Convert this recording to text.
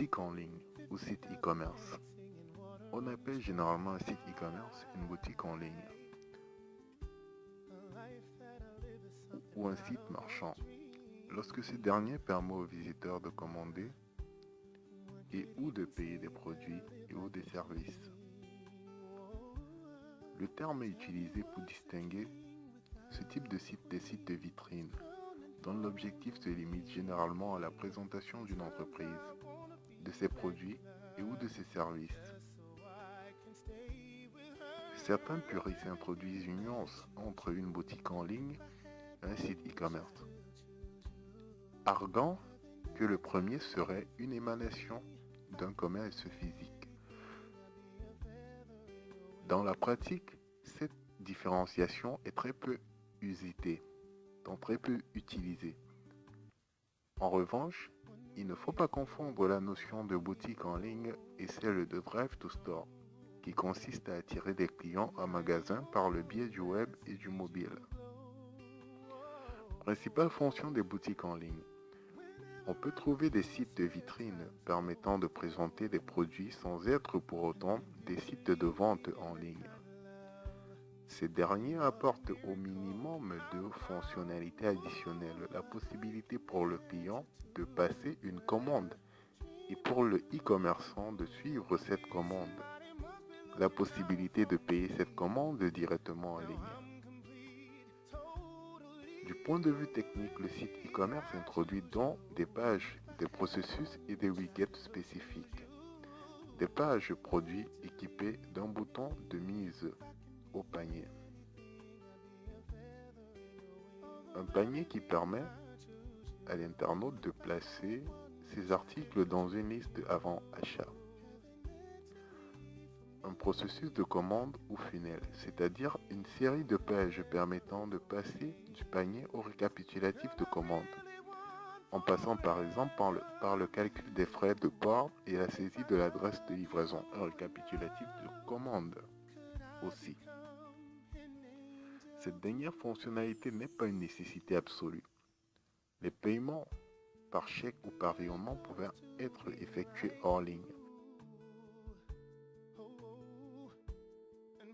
Boutique en ligne ou site e-commerce. On appelle généralement un site e-commerce une boutique en ligne ou un site marchand, lorsque ce dernier permet aux visiteurs de commander et ou de payer des produits et ou des services. Le terme est utilisé pour distinguer ce type de site des sites de vitrine, dont l'objectif se limite généralement à la présentation d'une entreprise, de ses produits et ou de ses services. Certains puristes introduisent une nuance entre une boutique en ligne et un site e-commerce, arguant que le premier serait une émanation d'un commerce physique. Dans la pratique, cette différenciation est très peu usitée, donc très peu utilisée. En revanche, il ne faut pas confondre la notion de boutique en ligne et celle de drive to store, qui consiste à attirer des clients en magasin par le biais du web et du mobile. Principale fonction des boutiques en ligne. On peut trouver des sites de vitrine permettant de présenter des produits sans être pour autant des sites de vente en ligne. Ces derniers apportent au minimum deux fonctionnalités additionnelles, la possibilité pour le client de passer une commande et pour le e-commerçant de suivre cette commande, la possibilité de payer cette commande directement en ligne. Du point de vue technique, le site e-commerce introduit donc des pages, des processus et des widgets spécifiques. Des pages produits équipées d'un bouton de mise au panier. Un panier qui permet à l'internaute de placer ses articles dans une liste avant achat. Un processus de commande ou funnel, c'est-à-dire une série de pages permettant de passer du panier au récapitulatif de commande, en passant par exemple par le calcul des frais de port et la saisie de l'adresse de livraison, un récapitulatif de commande aussi. Cette dernière fonctionnalité n'est pas une nécessité absolue. Les paiements par chèque ou par virement pouvaient être effectués hors ligne.